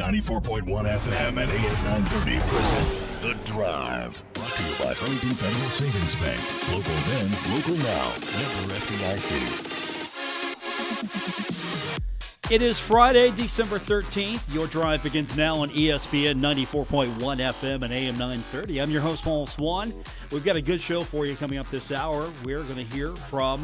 94.1 FM and AM 930 present The Drive. Brought to you by Huntington Federal Savings Bank. Local then, local now. Member FDIC. It is Friday, December 13th. Your drive begins now on ESPN 94.1 FM and AM 930. I'm your host, Paul Swann. We've got a good show for you coming up this hour. We're going to hear from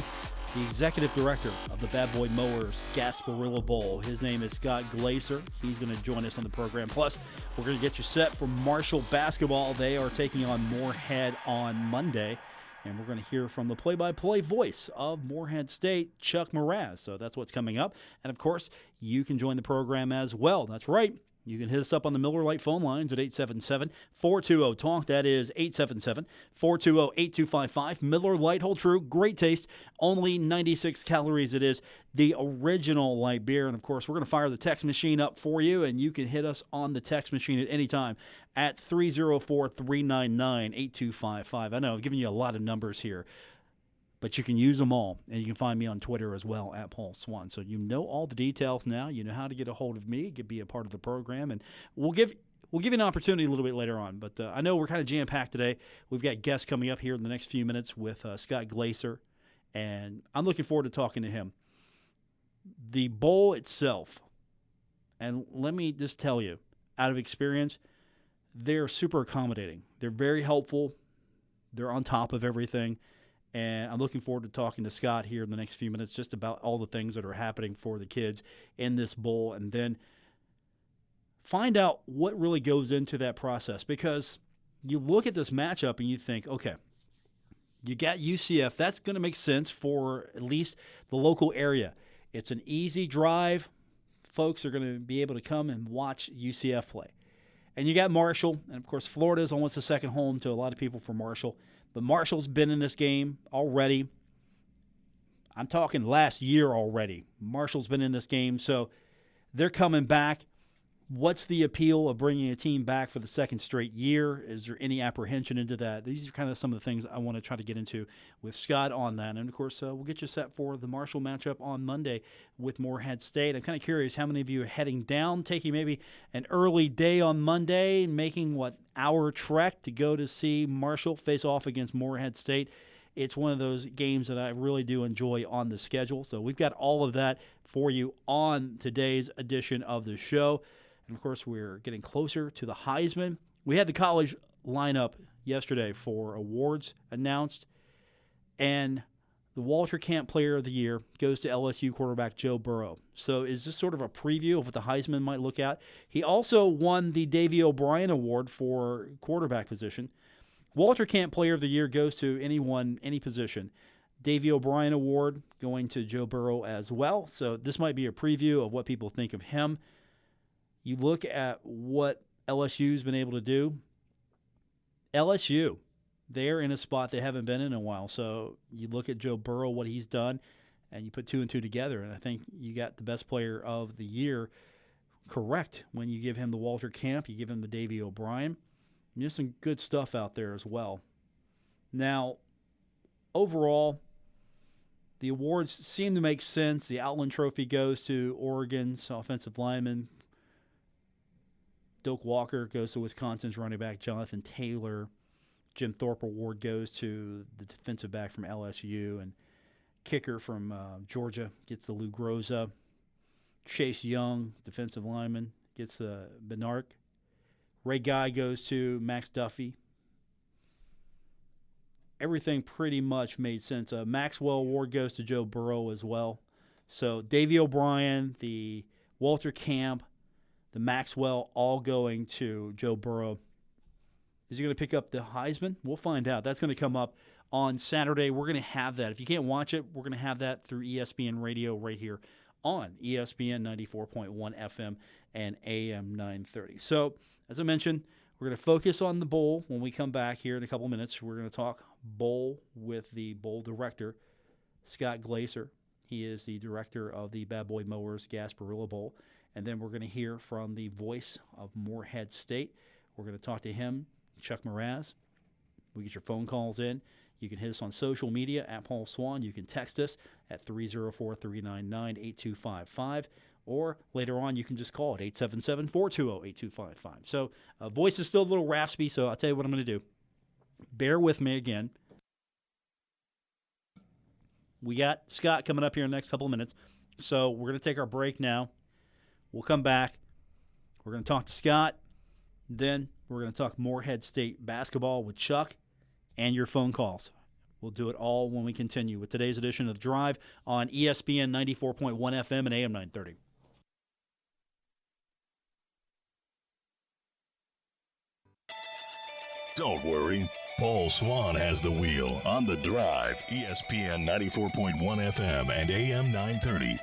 the executive director of the Bad Boy Mowers Gasparilla Bowl. His name is Scott Glaser. He's going to join us on the program. Plus, we're going to get you set for Marshall basketball. They are taking on Moorhead on Monday. And we're going to hear from the play-by-play voice of Moorhead State, Chuck Mowers. So that's what's coming up. And, of course, you can join the program as well. That's right. You can hit us up on the Miller Lite phone lines at 877-420-TALK. That is 877-420-8255. Miller Lite, hold true, great taste. Only 96 calories. It is the original light beer. And, of course, we're going to fire the text machine up for you, and you can hit us on the text machine at any time at 304-399-8255. I know I've given you a lot of numbers here, but you can use them all, and you can find me on Twitter as well, at Paul Swann. So you know all the details now. You know how to get a hold of me. You can be a part of the program, and we'll give you an opportunity a little bit later on. But I know we're kind of jam-packed today. We've got guests coming up here in the next few minutes with Scott Glaser, and I'm looking forward to talking to him. The bowl itself, and let me just tell you, out of experience, they're super accommodating. They're very helpful. They're on top of everything. And I'm looking forward to talking to Scott here in the next few minutes just about all the things that are happening for the kids in this bowl, and then find out what really goes into that process. Because you look at this matchup and you think, okay, you got UCF. That's going to make sense for at least the local area. It's an easy drive. Folks are going to be able to come and watch UCF play. And you got Marshall, and of course Florida is almost a second home to a lot of people from Marshall. But Marshall's been in this game already. I'm talking last year already. Marshall's been in this game, so they're coming back. What's the appeal of bringing a team back for the second straight year? Is there any apprehension into that? These are kind of some of the things I want to try to get into with Scott on that. And, of course, we'll get you set for the Marshall matchup on Monday with Moorhead State. I'm kind of curious how many of you are heading down, taking maybe an early day on Monday, making, hour trek to go to see Marshall face off against Moorhead State. It's one of those games that I really do enjoy on the schedule. So we've got all of that for you on today's edition of the show. And, of course, we're getting closer to the Heisman. We had the college lineup yesterday for awards announced, and the Walter Camp Player of the Year goes to LSU quarterback Joe Burrow. So is this sort of a preview of what the Heisman might look at? He also won the Davey O'Brien Award for quarterback position. Walter Camp Player of the Year goes to anyone, any position. Davey O'Brien Award going to Joe Burrow as well. So this might be a preview of what people think of him. You look at what LSU's been able to do. LSU, they're in a spot they haven't been in a while. So you look at Joe Burrow, what he's done, and you put two and two together, and I think you got the best player of the year correct when you give him the Walter Camp, you give him the Davey O'Brien. There's some good stuff out there as well. Now, overall, the awards seem to make sense. The Outland Trophy goes to Oregon's offensive lineman. Doak Walker goes to Wisconsin's running back Jonathan Taylor. Jim Thorpe Award goes to the defensive back from LSU. And kicker from Georgia gets the Lou Groza. Chase Young, defensive lineman, gets the Benark. Ray Guy goes to Max Duffy. Everything pretty much made sense. Maxwell Award goes to Joe Burrow as well. So Davey O'Brien, the Walter Camp, the Maxwell, all going to Joe Burrow. Is he going to pick up the Heisman? We'll find out. That's going to come up on Saturday. We're going to have that. If you can't watch it, we're going to have that through ESPN Radio right here on ESPN 94.1 FM and AM 930. So, as I mentioned, we're going to focus on the bowl when we come back here in a couple minutes. We're going to talk bowl with the bowl director, Scott Glaser. He is the director of the Bad Boy Mowers Gasparilla Bowl. And then we're going to hear from the voice of Moorhead State. We're going to talk to him, Chuck Mowers. We get your phone calls in. You can hit us on social media at Paul Swann. You can text us at 304-399-8255. or later on you can just call it 877-420-8255. So voice is still a little raspy, so I'll tell you what I'm going to do. Bear with me again. We got Scott coming up here in the next couple of minutes, so we're going to take our break now. We'll come back. We're going to talk to Scott. Then we're going to talk Morehead State basketball with Chuck and your phone calls. We'll do it all when we continue with today's edition of Drive on ESPN 94.1 FM and AM 930. Don't worry. Paul Swann has the wheel on The Drive, ESPN 94.1 FM and AM 930.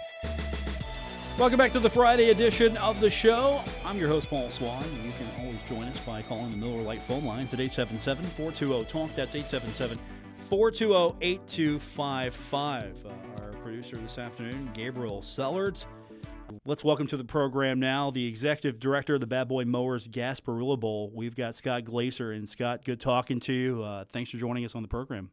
Welcome back to the Friday edition of the show. I'm your host, Paul Swann. You can always join us by calling the Miller Lite phone lines at 877-420-TALK. That's 877-420-8255. Our producer this afternoon, Gabriel Sellards. Let's welcome to the program now the executive director of the Bad Boy Mowers Gasparilla Bowl. We've got Scott Glaser. And Scott, good talking to you. Thanks for joining us on the program.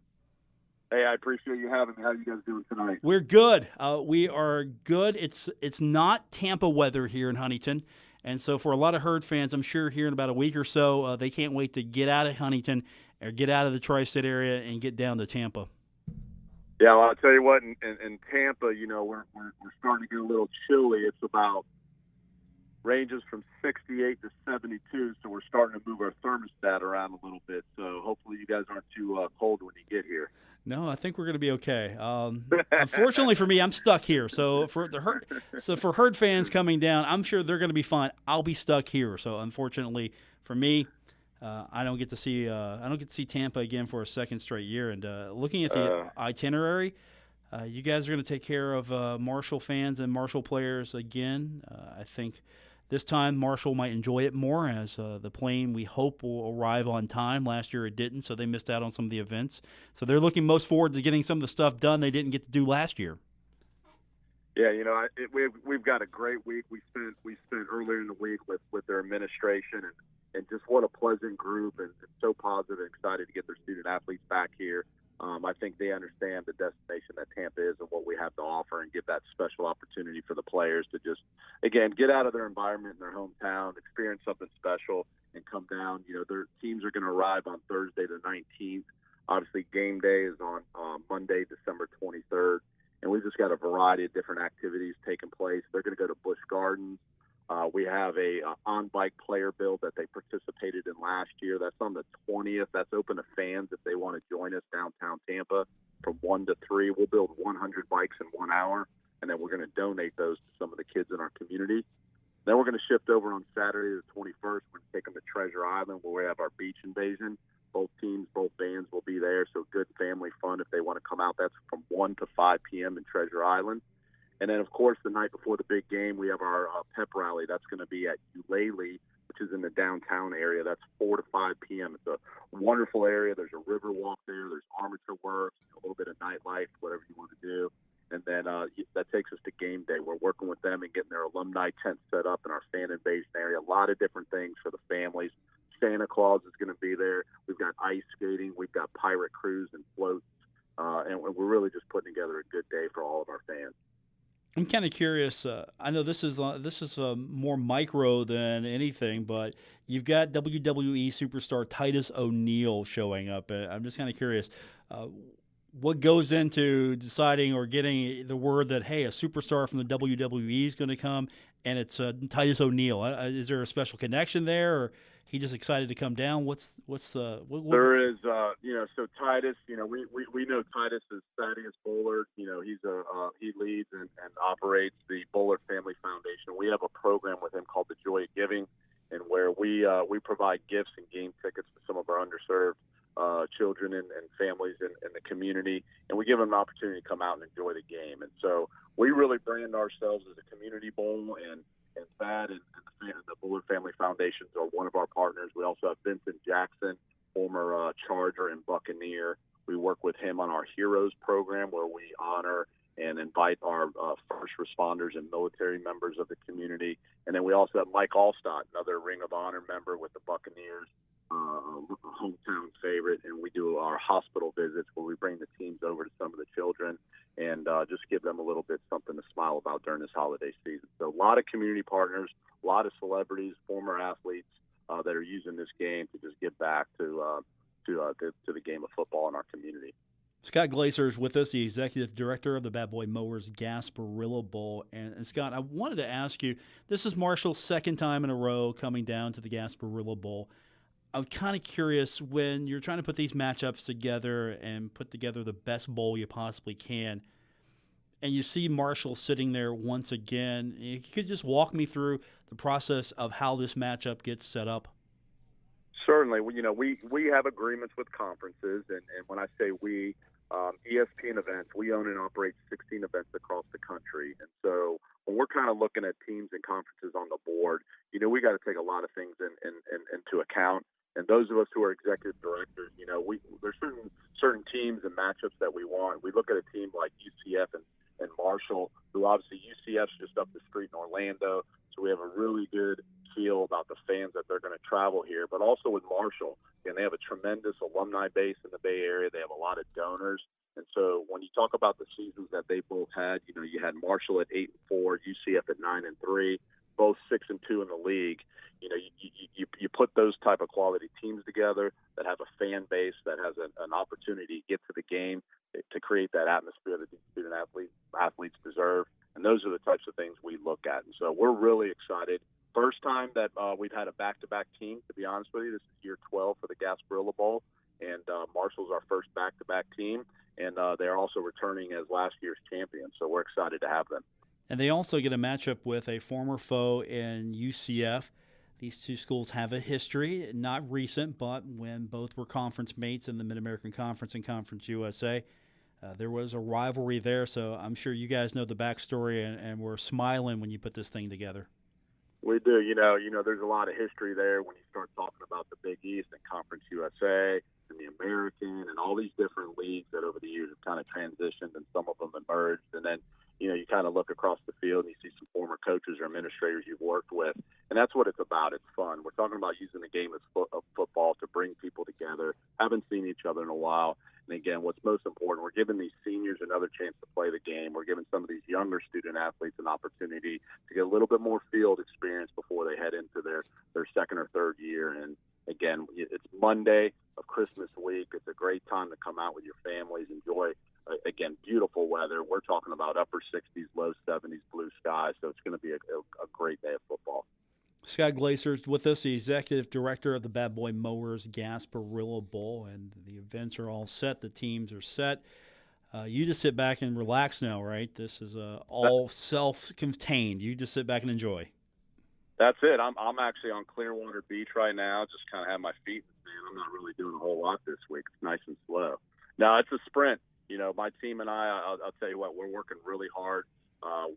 Hey, I appreciate you having me. How are you guys doing tonight? We're good. We are good. It's not Tampa weather here in Huntington. And so for a lot of Herd fans, I'm sure here in about a week or so, they can't wait to get out of Huntington or get out of the tri-state area and get down to Tampa. Yeah, well, I'll tell you what, in Tampa, you know, we're starting to get a little chilly. It's about ranges from 68 to 72, so we're starting to move our thermostat around a little bit. So hopefully you guys aren't too cold when you get here. No, I think we're going to be okay. Unfortunately for me, I'm stuck here. So for Herd fans coming down, I'm sure they're going to be fine. I'll be stuck here. So unfortunately for me, I don't get to see Tampa again for a second straight year. And looking at the itinerary, you guys are going to take care of Marshall fans and Marshall players again. I think this time Marshall might enjoy it more as the plane we hope will arrive on time. Last year it didn't, so they missed out on some of the events. So they're looking most forward to getting some of the stuff done they didn't get to do last year. Yeah, you know, we've got a great week. We spent earlier in the week with their administration and just what a pleasant group and so positive and excited to get their student athletes back here. I think they understand the destination that Tampa is and what we have to offer and give that special opportunity for the players to just, again, get out of their environment in their hometown, experience something special, and come down. You know, their teams are going to arrive on Thursday the 19th. Obviously, game day is on Monday, December 23rd. And we've just got a variety of different activities taking place. They're going to go to Busch Gardens. We have a on-bike player build that they participated in last year. That's on the 20th. That's open to fans if they want to join us downtown Tampa from 1 to 3. We'll build 100 bikes in 1 hour, and then we're going to donate those to some of the kids in our community. Then we're going to shift over on Saturday the 21st. We're going to take them to Treasure Island where we have our beach invasion. Both teams, both bands will be there, so good family fun if they want to come out. That's from 1 to 5 p.m. in Treasure Island. And then, of course, the night before the big game, we have our pep rally. That's going to be at Eulalie, which is in the downtown area. That's 4 to 5 p.m. It's a wonderful area. There's a river walk there. There's armature work, a little bit of nightlife, whatever you want to do. And then that takes us to game day. We're working with them and getting their alumni tent set up in our fan invasion area. A lot of different things for the families. Santa Claus is going to be there. We've got ice skating. We've got pirate cruise and floats. And we're really just putting together a good day for all of our fans. I'm kind of curious. I know this is more micro than anything, but you've got WWE superstar Titus O'Neil showing up. I'm just kind of curious. What goes into deciding or getting the word that, hey, a superstar from the WWE is going to come, and it's Titus O'Neil? Is there a special connection there, or he just excited to come down? What? There is, so Titus, we know Titus is Thaddeus Bullard. He leads and operates the Bullard Family Foundation. We have a program with him called the Joy of Giving, and where we provide gifts and game tickets to some of our underserved children and families in the community, and we give them an opportunity to come out and enjoy the game. And so we really brand ourselves as a community bowl, and Thad and the Bullard Family Foundations are one of our partners. We also have Vincent Jackson, former Charger and Buccaneer. We work with him on our Heroes program, where we honor and invite our first responders and military members of the community. And then we also have Mike Allstott, another Ring of Honor member with the Buccaneers. a hometown favorite, and we do our hospital visits where we bring the teams over to some of the children and just give them a little bit something to smile about during this holiday season. So a lot of community partners, a lot of celebrities, former athletes that are using this game to just give back to the game of football in our community. Scott Glaser is with us, the executive director of the Bad Boy Mowers Gasparilla Bowl. And Scott, I wanted to ask you, this is Marshall's second time in a row coming down to the Gasparilla Bowl. I'm kind of curious, when you're trying to put these matchups together and put together the best bowl you possibly can, and you see Marshall sitting there once again, you could just walk me through the process of how this matchup gets set up. Certainly, we have agreements with conferences, and when I say we, ESPN events, we own and operate 16 events across the country. And so when we're kind of looking at teams and conferences on the board, we got to take a lot of things into account. And those of us who are executive directors, there's certain teams and matchups that we want. We look at a team like UCF and Marshall, who obviously UCF's just up the street in Orlando, so we have a really good feel about the fans that they're going to travel here. But also with Marshall, and they have a tremendous alumni base in the Bay Area. They have a lot of donors. And so when you talk about the seasons that they both had, you had Marshall at 8-4, UCF at 9-3, both 6-2 in the league. You put those type of quality teams together that have a fan base that has an opportunity to get to the game, to create that atmosphere that these student athletes deserve. And those are the types of things we look at. And so we're really excited. First time that we've had a back-to-back team, to be honest with you. This is year 12 for the Gasparilla Bowl, and Marshall's our first back-to-back team, and they're also returning as last year's champions, so we're excited to have them. And they also get a matchup with a former foe in UCF. These two schools have a history, not recent, but when both were conference mates in the Mid-American Conference and Conference USA, there was a rivalry there, so I'm sure you guys know the backstory, and we're smiling when you put this thing together. We do. There's a lot of history there when you start talking about the Big East and Conference USA and the American and all these different leagues that over the years have kind of transitioned and some of them emerged. And then, you kind of look across the field and you see some former coaches or administrators you've worked with. And that's what it's about. It's fun. We're talking about using the game of football to bring people together. Haven't seen each other in a while. And again, what's most important, we're giving these seniors another chance to play the game. We're giving some of these younger student athletes an opportunity to get a little bit more field experience before they head into their second or third year. And again, it's Monday of Christmas week. It's a great time to come out with your families, enjoy, again, beautiful weather. We're talking about upper 60s, low 70s, blue skies. So it's going to be a great day of football. Scott Glaser is with us, the executive director of the Bad Boy Mowers Gasparilla Bowl, and the events are all set. The teams are set. You just sit back and relax now, right? This is all self-contained. You just sit back and enjoy. That's it. I'm actually on Clearwater Beach right now. Just kind of have my feet in the sand. I'm not really doing a whole lot this week. It's nice and slow. No, it's a sprint. My team and I'll tell you what, we're working really hard.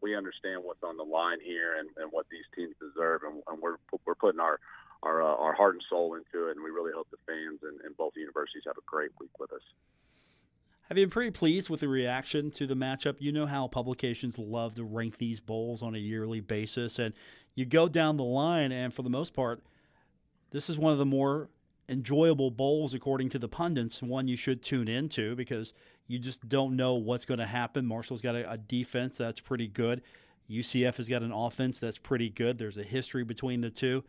We understand what's on the line here and what these teams deserve, and we're putting our heart and soul into it, and we really hope the fans and both universities have a great week with us. Have you been pretty pleased with the reaction to the matchup? You know how publications love to rank these bowls on a yearly basis, and you go down the line, and for the most part, this is one of the more enjoyable bowls, according to the pundits, one you should tune into because you just don't know what's going to happen. Marshall's got a defense that's pretty good. UCF has got an offense that's pretty good. There's a history between the two.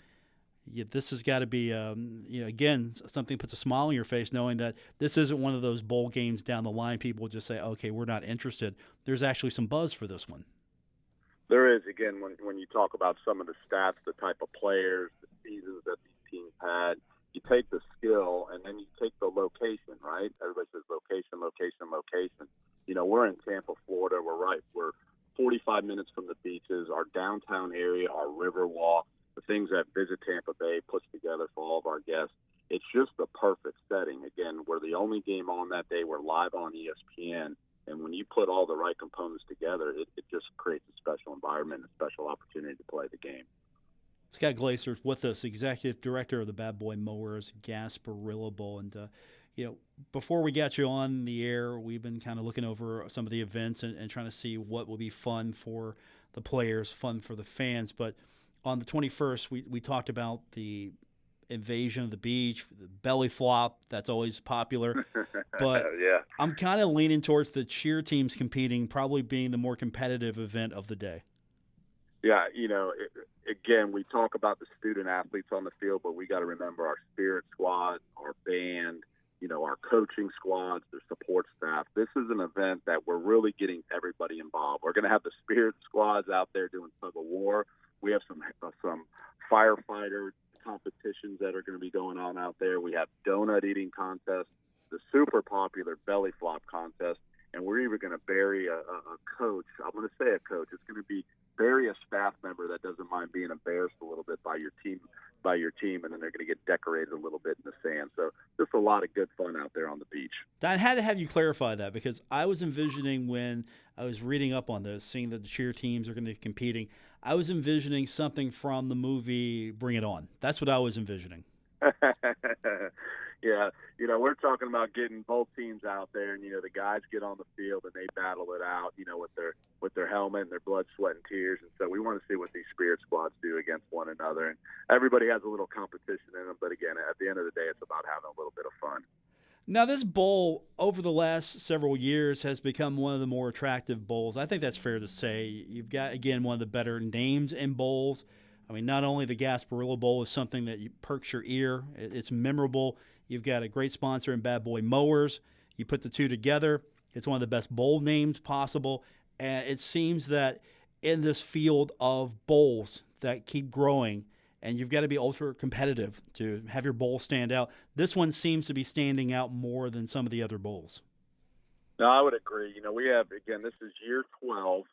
This has got to be, again, something that puts a smile on your face knowing that this isn't one of those bowl games down the line people just say, okay, we're not interested. There's actually some buzz for this one. There is. Again, when you talk about some of the stats, the type of players, the seasons that these teams had, you take the skill and then you take the location, right? Everybody says location, location, location. We're in Tampa, Florida. We're 45 minutes from the beaches, our downtown area, our river walk, the things that Visit Tampa Bay puts together for all of our guests. It's just the perfect setting. Again, we're the only game on that day. We're live on ESPN. And when you put all the right components together, it just creates a special environment, a special opportunity to play the game. Scott Glaser is with us, executive director of the Bad Boy Mowers Gasparilla Bowl. And, before we got you on the air, we've been kind of looking over some of the events and trying to see what will be fun for the players, fun for the fans. But on the 21st, we talked about the invasion of the beach, the belly flop. That's always popular. But Yeah. I'm kind of leaning towards the cheer teams competing, probably being the more competitive event of the day. Yeah, again, we talk about the student athletes on the field, but we got to remember our spirit squad, our band, our coaching squads, the support staff. This is an event that we're really getting everybody involved. We're going to have the spirit squads out there doing tug of war. We have some firefighter competitions that are going to be going on out there. We have donut eating contests, the super popular belly flop contest, and we're even going to bury a coach. I'm going to say a coach. It's going to be bury a staff member that doesn't mind being embarrassed a little bit by your team, and then they're going to get decorated a little bit in the sand. So just a lot of good fun out there on the beach. I had to have you clarify that because I was envisioning when I was reading up on this, seeing that the cheer teams are going to be competing, I was envisioning something from the movie Bring It On. That's what I was envisioning. Yeah, we're talking about getting both teams out there, and the guys get on the field and they battle it out, with their helmet and their blood, sweat, and tears. And so we want to see what these spirit squads do against one another. And everybody has a little competition in them, but again, at the end of the day, it's about having a little bit of fun. Now, this bowl over the last several years has become one of the more attractive bowls. I think that's fair to say. You've got, again, one of the better names in bowls. I mean, not only the Gasparilla Bowl is something that perks your ear, it's memorable. You've got a great sponsor in Bad Boy Mowers. You put the two together, it's one of the best bowl names possible. And it seems that in this field of bowls that keep growing, and you've got to be ultra competitive to have your bowl stand out, this one seems to be standing out more than some of the other bowls. No, I would agree. We have, again, this is year 12.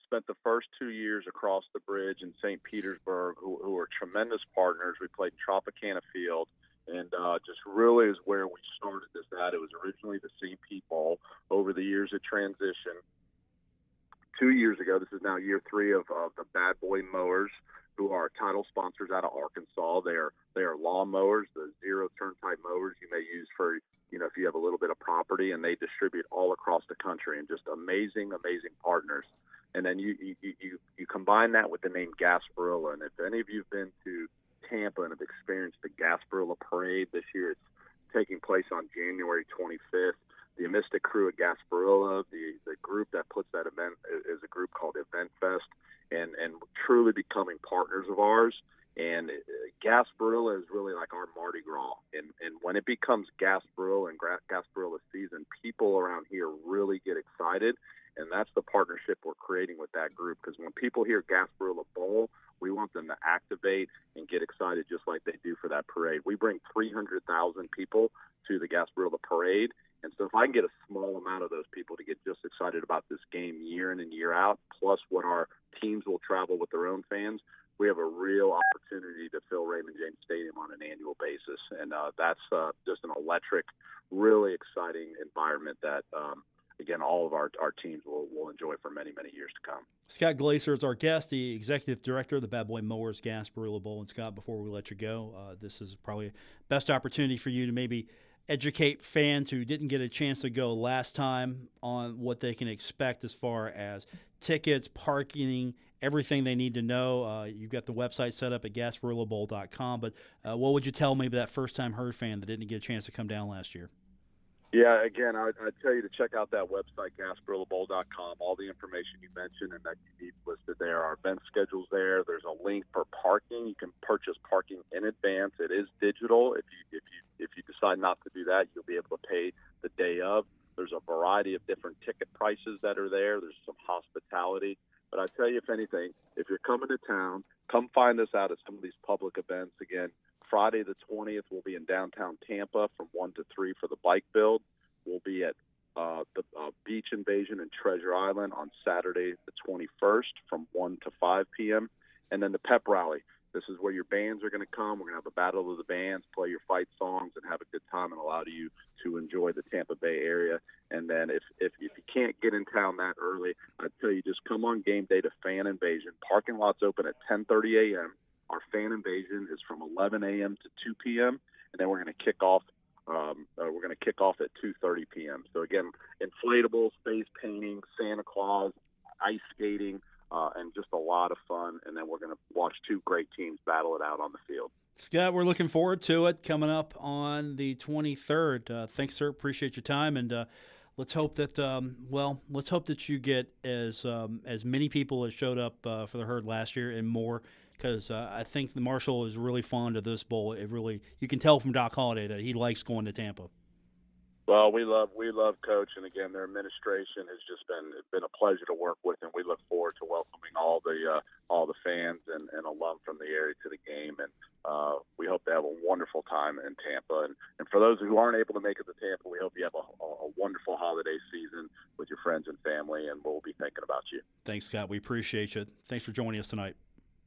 Spent the first 2 years across the bridge in St. Petersburg, who are tremendous partners. We played in Tropicana Field, and just really is where we started this at. It was originally the St. Pete Bowl. Over the years, it transitioned. 2 years ago, this is now year 3 of the Bad Boy Mowers, who are title sponsors out of Arkansas. They are lawn mowers, the zero-turn type mowers you may use for, if you have a little bit of property, and they distribute all across the country, and just amazing partners. And then you combine that with the name Gasparilla. And if any of you have been to Tampa and have experienced the Gasparilla Parade this year, it's taking place on January 25th. The Mystic crew at Gasparilla, the group that puts that event is a group called Event Fest, and truly becoming partners of ours. And Gasparilla is really like our Mardi Gras. And when it becomes Gasparilla and Gasparilla season, people around here really get excited. And that's the partnership we're creating with that group, because when people hear Gasparilla Bowl, we want them to activate and get excited just like they do for that parade. We bring 300,000 people to the Gasparilla Parade, and so if I can get a small amount of those people to get just excited about this game year in and year out, plus what our teams will travel with their own fans, we have a real opportunity to fill Raymond James Stadium on an annual basis. And that's just an electric, really exciting environment that again, all of our teams will enjoy for many, many years to come. Scott Glaser is our guest, the executive director of the Bad Boy Mowers Gasparilla Bowl. And Scott, before we let you go, this is probably the best opportunity for you to maybe educate fans who didn't get a chance to go last time on what they can expect as far as tickets, parking, everything they need to know. You've got the website set up at GasparillaBowl.com. But what would you tell maybe that first-time Herd fan that didn't get a chance to come down last year? Yeah, again, I'd tell you to check out that website, GasparillaBowl.com. All the information you mentioned and that you need listed there. Our event schedule's there. There's a link for parking. You can purchase parking in advance. It is digital. If you decide not to do that, you'll be able to pay the day of. There's a variety of different ticket prices that are there. There's some hospitality. But I tell you, if anything, if you're coming to town, come find us out at some of these public events. Again, Friday the 20th, we'll be in downtown Tampa from 1 to 3 for the bike build. We'll be at the beach invasion in Treasure Island on Saturday the 21st from 1 to 5 p.m. And then the pep rally. This is where your bands are going to come. We're going to have a battle of the bands, play your fight songs, and have a good time and allow you to enjoy the Tampa Bay area. And then if you can't get in town that early, I'd tell you just come on game day to Fan Invasion. Parking lot's open at 10:30 a.m. Our Fan Invasion is from 11 a.m. to 2 p.m. and then we're going to kick off. At 2:30 p.m. So again, inflatables, face painting, Santa Claus, ice skating, and just a lot of fun. And then we're going to watch two great teams battle it out on the field. Scott, we're looking forward to it coming up on the 23rd. Thanks, sir. Appreciate your time, and let's hope that let's hope that you get as many people as showed up for the herd last year and more, because I think the Marshall is really fond of this bowl. You can tell from Doc Holliday that he likes going to Tampa. Well, we love Coach, and again, their administration has just been a pleasure to work with, and we look forward to welcoming all the fans and alum from the area to the game, and we hope to have a wonderful time in Tampa. And for those who aren't able to make it to Tampa, we hope you have a wonderful holiday season with your friends and family, and we'll be thinking about you. Thanks, Scott. We appreciate you. Thanks for joining us tonight.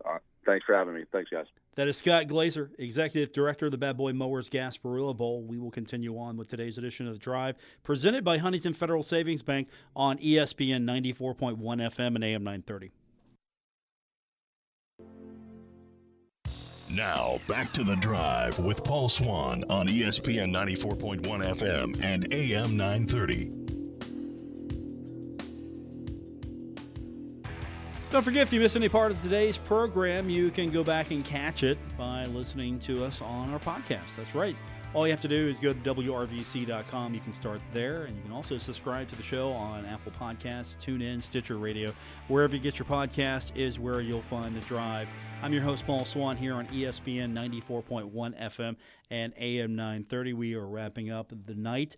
All right. Thanks for having me. Thanks, guys. That is Scott Glaser, Executive Director of the Bad Boy Mowers Gasparilla Bowl. We will continue on with today's edition of The Drive, presented by Huntington Federal Savings Bank on ESPN 94.1 FM and AM 930. Now, back to The Drive with Paul Swann on ESPN 94.1 FM and AM 930. Don't forget, if you miss any part of today's program, you can go back and catch it by listening to us on our podcast. That's right. All you have to do is go to WRVC.com. You can start there, and you can also subscribe to the show on Apple Podcasts, TuneIn, Stitcher Radio. Wherever you get your podcast is where you'll find The Drive. I'm your host, Paul Swann, here on ESPN 94.1 FM and AM 930. We are wrapping up the night.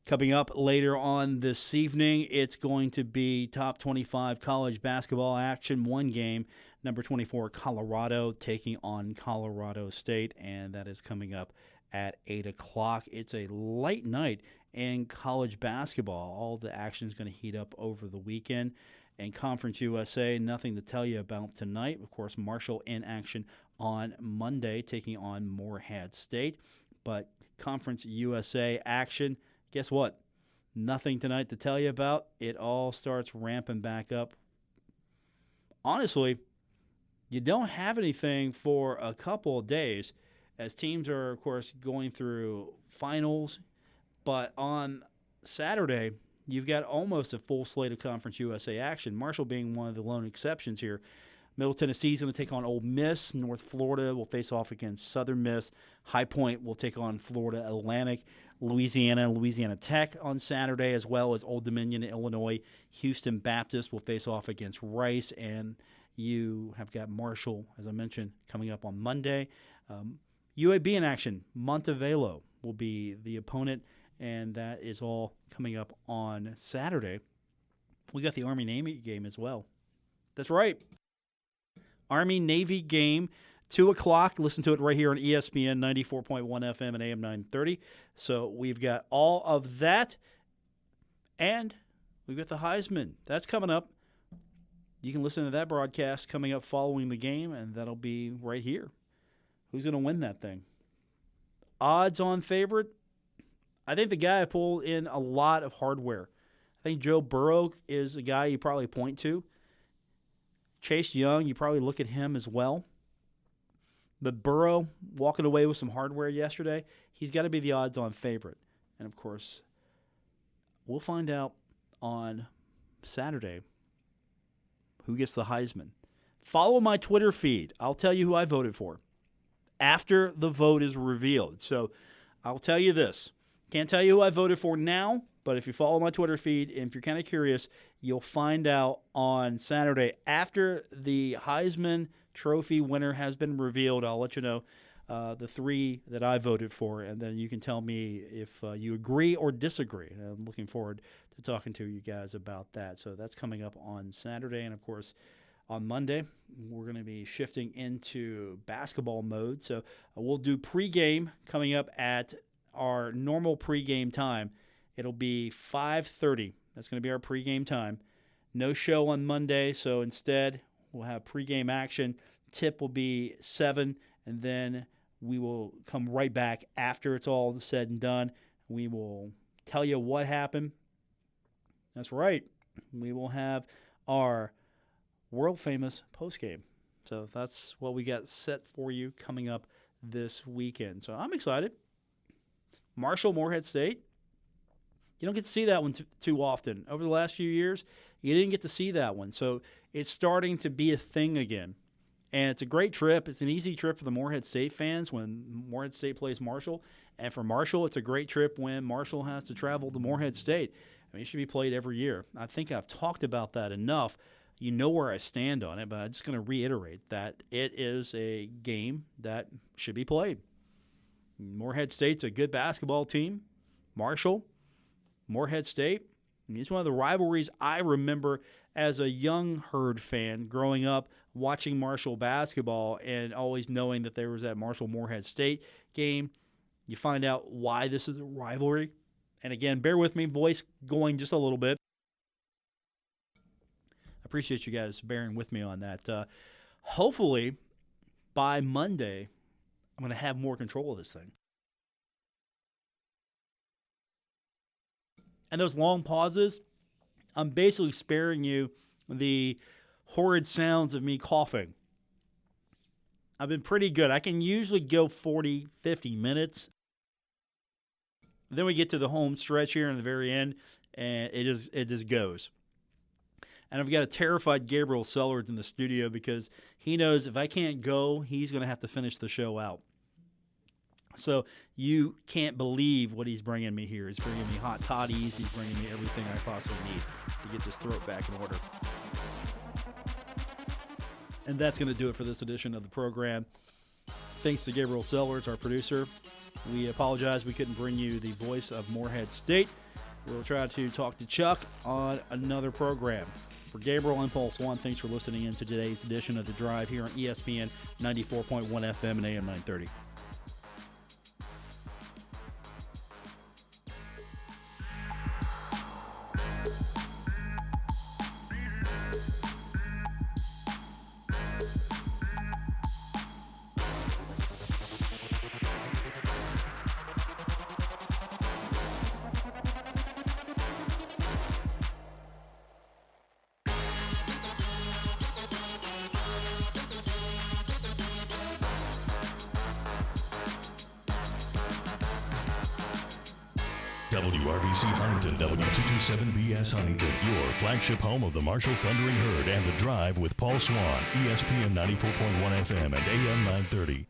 Coming up later on this evening, it's going to be top 25 college basketball action. One game, number 24, Colorado taking on Colorado State, and that is coming up at 8 o'clock. It's a late night in college basketball. All the action is going to heat up over the weekend. And Conference USA, nothing to tell you about tonight. Of course, Marshall in action on Monday, taking on Morehead State. But Conference USA action, guess what? Nothing tonight to tell you about. It all starts ramping back up. Honestly, you don't have anything for a couple of days as teams are, of course, going through finals. But on Saturday, you've got almost a full slate of Conference USA action, Marshall being one of the lone exceptions here. Middle Tennessee is going to take on Ole Miss. North Florida will face off against Southern Miss. High Point will take on Florida Atlantic. Louisiana and Louisiana Tech on Saturday, as well as Old Dominion and Illinois. Houston Baptist will face off against Rice. And you have got Marshall, as I mentioned, coming up on Monday. UAB in action. Montevideo will be the opponent, and that is all coming up on Saturday. We got the Army-Navy game as well. That's right. Army-Navy game, 2 o'clock. Listen to it right here on ESPN 94.1 FM and AM 930. So we've got all of that, and we've got the Heisman. That's coming up. You can listen to that broadcast coming up following the game, and that'll be right here. Who's going to win that thing? Odds-on favorite? I think the guy I pulled in a lot of hardware. I think Joe Burrow is a guy you probably point to. Chase Young, you probably look at him as well. But Burrow, walking away with some hardware yesterday, he's got to be the odds-on favorite. And, of course, we'll find out on Saturday who gets the Heisman. Follow my Twitter feed. I'll tell you who I voted for after the vote is revealed. So I'll tell you this. Can't tell you who I voted for now, but if you follow my Twitter feed, and if you're kind of curious, you'll find out on Saturday after the Heisman Trophy winner has been revealed. I'll let you know the three that I voted for, and then you can tell me if you agree or disagree. I'm looking forward to talking to you guys about that. So that's coming up on Saturday, and of course, on Monday, we're going to be shifting into basketball mode. So we'll do pregame coming up at our normal pregame time. It'll be 5:30. That's going to be our pregame time. No show on Monday, so instead we'll have pregame action. Tip will be 7, and then we will come right back after it's all said and done. We will tell you what happened. That's right. We will have our world-famous postgame. So that's what we got set for you coming up this weekend. So I'm excited. Marshall, Morehead State. You don't get to see that one too often. Over the last few years, you didn't get to see that one. So it's starting to be a thing again. And it's a great trip. It's an easy trip for the Morehead State fans when Morehead State plays Marshall. And for Marshall, it's a great trip when Marshall has to travel to Morehead State. I mean, it should be played every year. I think I've talked about that enough. You know where I stand on it, but I'm just going to reiterate that it is a game that should be played. Morehead State's a good basketball team. Marshall, Morehead State, I mean, it's one of the rivalries I remember as a young Herd fan growing up, watching Marshall basketball and always knowing that there was that Marshall-Morehead State game. You find out why this is a rivalry. And again, bear with me, voice going just a little bit. I appreciate you guys bearing with me on that. Hopefully, by Monday, I'm going to have more control of this thing. And those long pauses, I'm basically sparing you the horrid sounds of me coughing. I've been pretty good. I can usually go 40, 50 minutes. Then we get to the home stretch here in the very end, and it just goes. And I've got a terrified Gabriel Sellards in the studio because he knows if I can't go, he's going to have to finish the show out. So you can't believe what he's bringing me here. He's bringing me hot toddies. He's bringing me everything I possibly need to get this throat back in order. And that's going to do it for this edition of the program. Thanks to Gabriel Sellards, our producer. We apologize we couldn't bring you the voice of Morehead State. We'll try to talk to Chuck on another program. For Gabriel and Paul Swann, thanks for listening in to today's edition of The Drive here on ESPN 94.1 FM and AM 930. WRBC Huntington, W227BS Huntington, your flagship home of the Marshall Thundering Herd and The Drive with Paul Swann, ESPN 94.1 FM and AM 930.